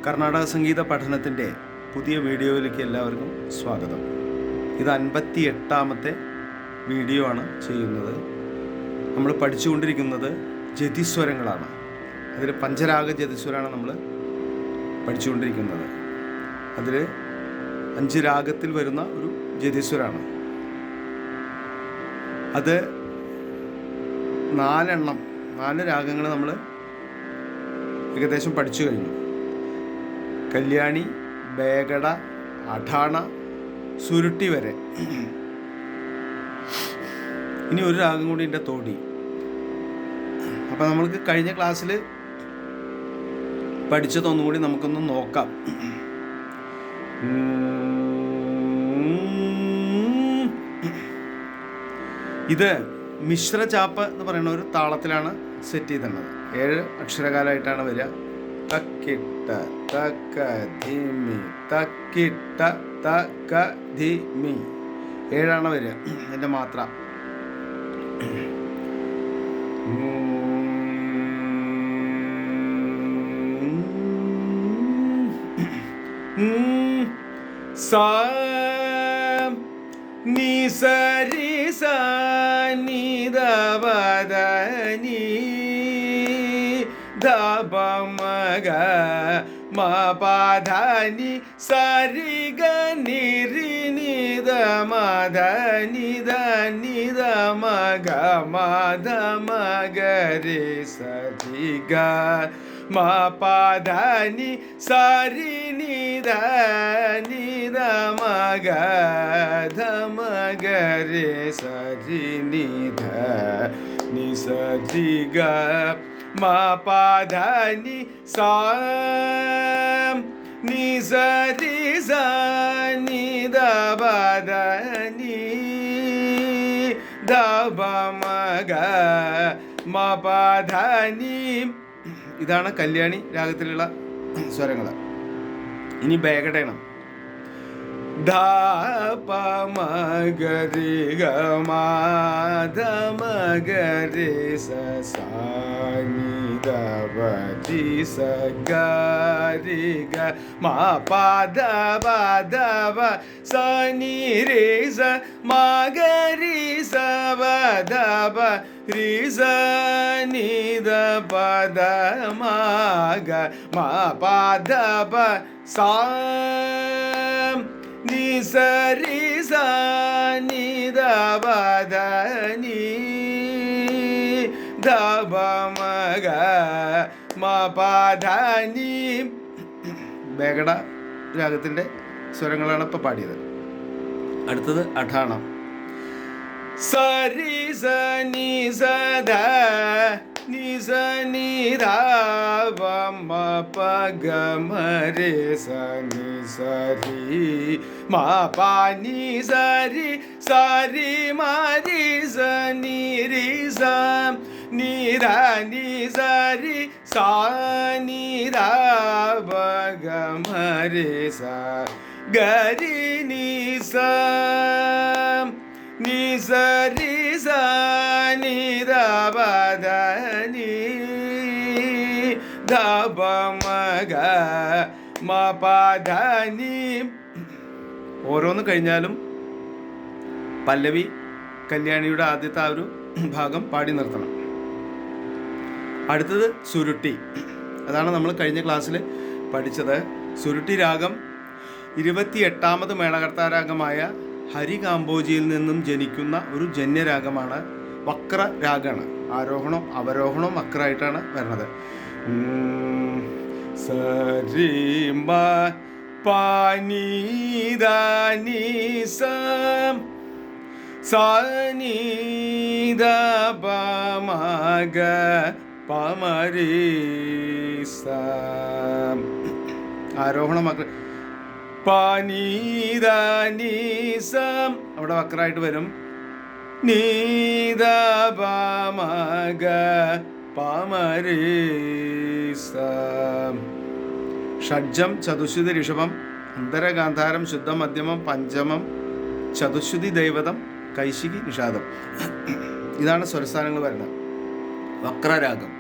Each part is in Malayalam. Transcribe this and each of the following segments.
കർണാടക സംഗീത പഠനത്തിൻ്റെ പുതിയ വീഡിയോയിലേക്ക് എല്ലാവർക്കും സ്വാഗതം. ഇത് 58ാമത്തെ വീഡിയോ ആണ് ചെയ്യുന്നത്. നമ്മൾ പഠിച്ചുകൊണ്ടിരിക്കുന്നത് ജതിസ്വരങ്ങളാണ്. അതിൽ പഞ്ചരാഗ ജതിസ്വരമാണ് നമ്മൾ പഠിച്ചുകൊണ്ടിരിക്കുന്നത്. അതിൽ 5 രാഗത്തിൽ വരുന്ന ഒരു ജതിസ്വരമാണ്. അത് 4 രാഗങ്ങൾ നമ്മൾ ഏകദേശം പഠിച്ചു കഴിഞ്ഞു. കല്യാണി, ബേഗട, അഠാണ, സുരുട്ടി വരെ. ഇനി ഒരു രാഗം കൂടി ഉണ്ട്, തോടി. അപ്പം നമ്മൾക്ക് കഴിഞ്ഞ ക്ലാസ്സിൽ പഠിച്ചതൊന്നും കൂടി നമുക്കൊന്ന് നോക്കാം. ഇത് മിശ്രചാപ്പ് എന്ന് പറയുന്ന ഒരു താളത്തിലാണ് സെറ്റ് ചെയ്തിട്ടുള്ളത്. 7 അക്ഷരകാലമായിട്ടാണ് വരിക. തക്കിട്ട തക്ക ധിമി, തക്കിട്ട തക്ക ധിമി, 7 വരിക. എൻ്റെ മാത്ര സാ നി സരി സാ നി ദ പ ധ നി ധ പ മ ഗ മ പ ധ നി സരി ഗ നി രി നി ധ മ ധ നി ധ നി ധ മ ഗ മ ധ മ ഗ രി സരി ഗ മ പ ധ നി സരി നി ധ നി ധ മ ഗ ധ മ ഗ രി സരി നി ധ നി സരി ഗ മ പ ധ നി സാ നി സരി സാ നി ധ പ ധ നി ധ പ മ ഗ മ പ ധ നി. ഇതാണ് കല്യാണി രാഗത്തിലുള്ള സ്വരങ്ങൾ. ഇനി ബേഗടയാണ്. ധ പ മ ഗ രി ഗ മ ധ മ ഗ രി സ സാ നി ധ പ രി സ ഗ രി ഗ മ പ ധ പ ധ പ സ നി രി സ മ ഗ രി സ പ ധ പ രി സ നി ധ പ ധ മ ഗ മ പ ധ പ സാ നി സരി സാ നി ധ പ ധ നി ധ പ മ ഗ മ പ ധ നി. ബേഗട രാഗത്തിൻ്റെ സ്വരങ്ങളാണ് ഇപ്പോൾ പാടിയത്. അടുത്തത് അഠാണ. സരി സ നി സ ധ നി സ നി ധ പ മ പ ഗ മ രെ സ നി സ രി മ പ നി സ രി സ രി മ രി സ നി രി സ നി ധ നി സ രി സ നി ധ പ ഗ മ രെ സ ഗ രി നി സ നി സ രി സ നി ധ പ ധ നി ധ പ മ ഗ മ പ ധ നി. ഓരോന്ന് കഴിഞ്ഞാലും പല്ലവി കല്യാണിയുടെ ആദ്യത്തെ ആ ഒരു ഭാഗം പാടി നിർത്തണം. അടുത്തത് സുരുട്ടി. അതാണ് നമ്മൾ കഴിഞ്ഞ ക്ലാസ്സിൽ പഠിച്ചത്. സുരുട്ടി രാഗം 28ാമത് മേളകർത്താരാഗമായ ഹരികാംബോജിയിൽ നിന്നും ജനിക്കുന്ന ഒരു ജന്യരാഗമാണ്. വക്ര രാഗമാണ്. ആരോഹണം അവരോഹണം വക്രമായിട്ടാണ് വരുന്നത്. സരി മ പ നി ധ നി സ സ നി ധ പ മ ഗ പ മ രി സ. ആരോഹണം വക്ര. പ നി ധ നി സ അവിടെ വക്രമായിട്ട് വരും. നി ധ പ മ ഗ പ മ രി സ. ഷഡ്ജം, ചതുശ്രുതി ഋഷഭം, അന്തരഗാന്ധാരം, ശുദ്ധം, മധ്യമം, പഞ്ചമം, ചതുശ്രുതി ദൈവതം, കൈശികി, നിഷാദം. ഇതാണ് സ്വരസ്ഥാനങ്ങൾ വരുന്നത്. വക്രരാഗം.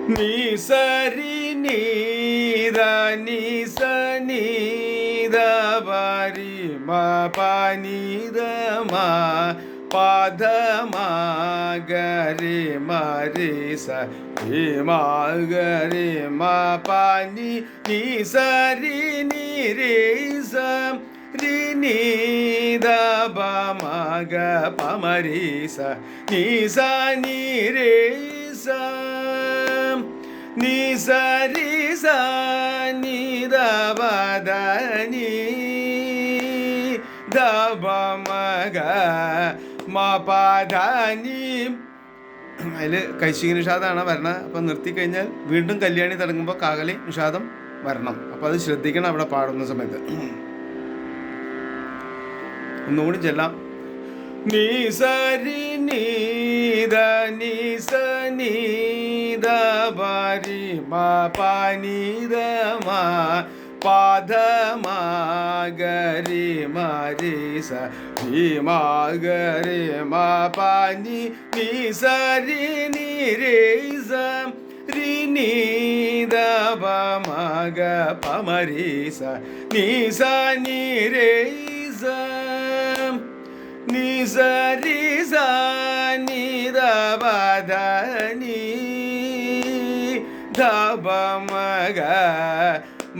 ni sa ri ni da ni sa ni da ba ri ma pa ni da ma pa da ma ga ri ma ri sa ri ma ga ri ma pa ni sa ri ni re sa ri ni da ba ma ga pa ma ri sa ni re sa ni sa ri sa ni da ba da ni da ba ma ga ma pa da ni. അതിൽ കൈശിക നിഷാദമാണ് വരണം. അപ്പം നിർത്തിക്കഴിഞ്ഞാൽ വീണ്ടും കല്യാണി തുടങ്ങുമ്പോൾ കാകലി നിഷാദം വരണം. അപ്പോൾ അത് ശ്രദ്ധിക്കണം അവിടെ പാടുന്ന സമയത്ത്. ഒന്നുകൂടി ചെല്ലാം. നീ സ രി നീ ദ നീ സ നീ ദ ബ രി മ പ നീ ദ മ പ ധ മ ഗ രി മ രി സ രി മ ഗ രി മ പ നീ സ രി നീ രെ സ രി നീ ദ ബ മ ഗ പ മ രി സ സ നീ രെ സ ni sa ri sa ni da ba da ni da ba ma ga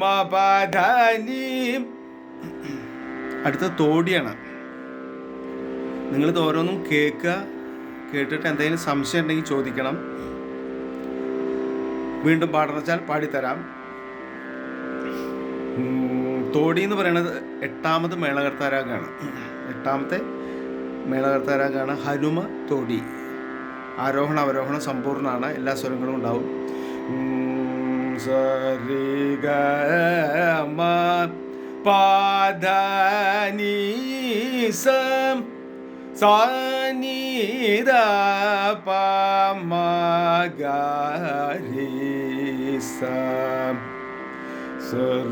ma pa da ni. അടുത്ത തോടിയാണ്. നിങ്ങളിത് ഓരോന്നും കേട്ടിട്ട് എന്തെങ്കിലും സംശയം ഉണ്ടെങ്കിൽ ചോദിക്കണം. വീണ്ടും പാടണം വെച്ചാൽ പാടിത്തരാം. തോടി എന്ന് പറയുന്നത് 8ാമത് മേളകർത്താരാഗാണ്. 8ാമത്തെ മേളകർത്താരാഗാണ് ഹനുമ തോടി. ആരോഹണം അവരോഹണം സമ്പൂർണ്ണമാണ്. എല്ലാ സ്വരങ്ങളും ഉണ്ടാവും. സരി ഗ മ പ ധ നി സ സാ നി ധ പ മ ഗ രി സ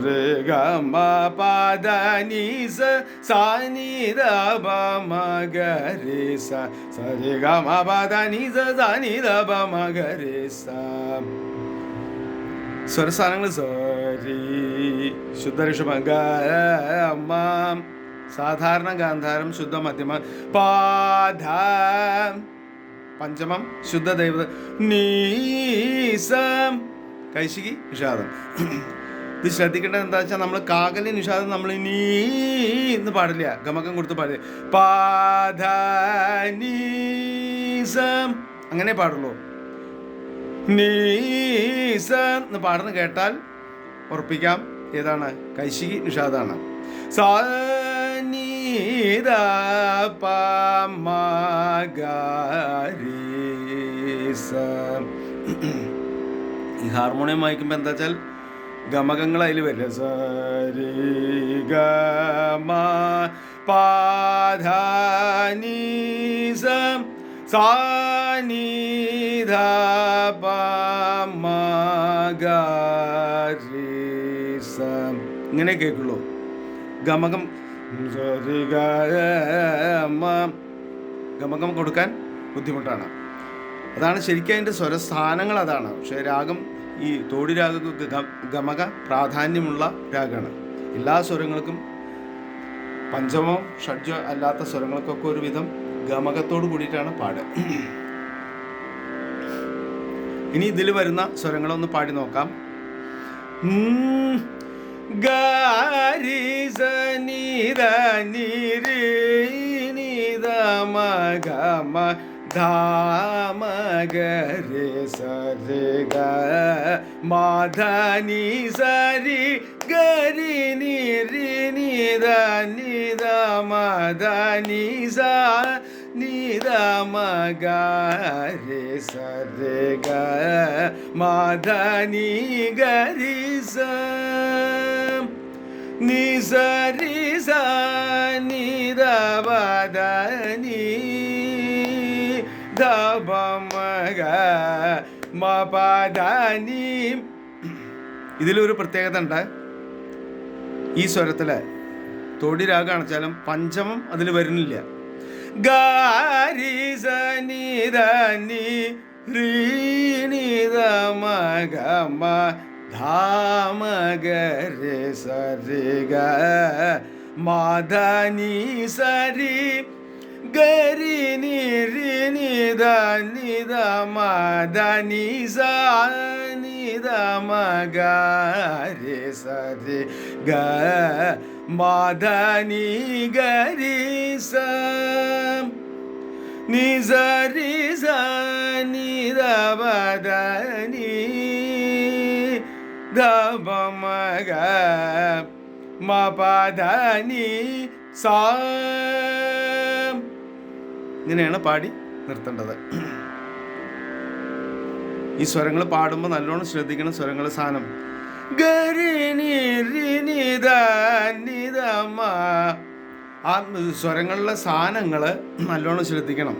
re ga ma pa da ni sa sa ni da ba ma ga re sa sa re ga ma pa da ni sa sa ni da ba ma ga re sa. സ്വരസ്ഥാനങ്ങൾ സരി ശുദ്ധ ഋഷഭം ഗ മ സാധാരണ ഗാന്ധാരം ശുദ്ധ മധ്യമ പാധ പഞ്ചമം ശുദ്ധ ദൈവത നീസം കൈശികി നിഷാദം. ഇത് ശ്രദ്ധിക്കേണ്ടത് എന്താ വെച്ചാൽ നമ്മൾ കാകലി നിഷാദം നമ്മൾ നീ എന്ന് പാടില്ല. ഗമകം കൊടുത്ത് പാടില്ല. പാധ നീസം അങ്ങനെ പാടുള്ളൂ. നീസം എന്ന് പാടുന്ന കേട്ടാൽ ഉറപ്പിക്കാം ഏതാണ് കൈശികി നിഷാദാണ്. സാ നീ ദ പ മ ഗ രി സ. ഈ ഹാർമോണിയം വായിക്കുമ്പോൾ എന്താ വെച്ചാൽ ഗമകങ്ങൾ അതിൽ വരില്ല. സരി ഗ മ പ ധ നീ സ സാ നീ ധ പ മ ഗ രി സ ഇങ്ങനെ കേൾക്കുള്ളൂ. ഗമകം സരി ഗ മ ഗമകം കൊടുക്കാൻ ബുദ്ധിമുട്ടാണ്. അതാണ് ശരിക്കും അതിൻ്റെ സ്വരസ്ഥാനങ്ങൾ അതാണ്. പക്ഷേ രാഗം ഈ തോടി രാഗങ്ങൾക്ക് ഗമക പ്രാധാന്യമുള്ള രാഗമാണ്. എല്ലാ സ്വരങ്ങൾക്കും പഞ്ചമോ ഷഡ്ജോ അല്ലാത്ത സ്വരങ്ങൾക്കൊക്കെ ഒരുവിധം ഗമകത്തോട് കൂടിയിട്ടാണ് പാടുക. ഇനി ഇതിൽ വരുന്ന സ്വരങ്ങളൊന്ന് പാടി നോക്കാം. ഗാരി സ നീ ദ നീ രി നീ ദ മ ഗ മ ധ മ ഗ രെ സ രെ ഗ മ ധ നീ സ രി ഗ രി നീ രി നീ ദ മ ധ നീ സ നീ ദ മ ഗ രെ സ രെ ഗ മ ധ നീ ഗ രി സ ni sa ri sa ni da ba da ni da ba ma ga ma pa da ni. ഇതിലൊരു പ്രത്യേകത ഉണ്ട്. ഈ സ്വരത്തിൽ തോടി രാഗമാണ് വെച്ചാലും പഞ്ചമം അതിൽ വരുന്നില്ല. ഗാരി സ നി ദ നി രി നി ദ മ ഗ മ ധ മ ഗ രെ സ രെ ഗ മ ധ നി സ രി ഗ രി നി രി നി ധ മ ധ നി സ നി ധ മ ഗ രെ സ രെ ഗ മ ധ നി ഗ രി സ നി സ രി സ നി ധ പ ധ നി ധ പ മ ഗ മ പ ധ നി സ. ഇങ്ങനെയാണ് പാടി നിർത്തേണ്ടത്. ഈ സ്വരങ്ങൾ പാടുമ്പോൾ നല്ലോണം ശ്രദ്ധിക്കണം. സ്വരങ്ങൾ സാധനം ഗരി നി രി നി ധ നി ധ മ. ആ സ്വരങ്ങളിലെ സാധനങ്ങൾ നല്ലോണം ശ്രദ്ധിക്കണം.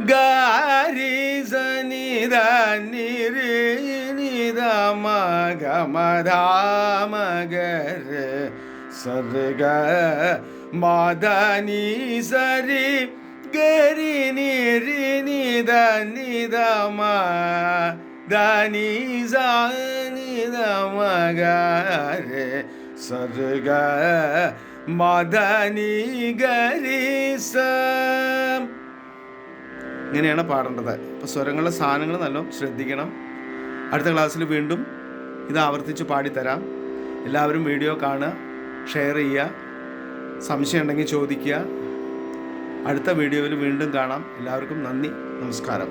ഗരി സ നി ധ നി രി നി ധ മ ഗ മ ധ മ ഗ രെ സ രെ ഗ മ ധ നി സ രി ഗ രി നി രി നി ധ നി ധ മ ധ നി സ നി ധ മ ഗ രെ സ രെ ഗ മ ധ നി ഗ രി സ. ഇങ്ങനെയാണ് പാടേണ്ടത്. അപ്പോൾ സ്വരങ്ങളുടെ സാധനങ്ങൾ നല്ലോണം ശ്രദ്ധിക്കണം. അടുത്ത ക്ലാസ്സിൽ വീണ്ടും ഇത് ആവർത്തിച്ച് പാടിത്തരാം. എല്ലാവരും വീഡിയോ കാണുക, ഷെയർ ചെയ്യുക, സംശയം ഉണ്ടെങ്കിൽ ചോദിക്കുക. അടുത്ത വീഡിയോയിൽ വീണ്ടും കാണാം. എല്ലാവർക്കും നന്ദി, നമസ്കാരം.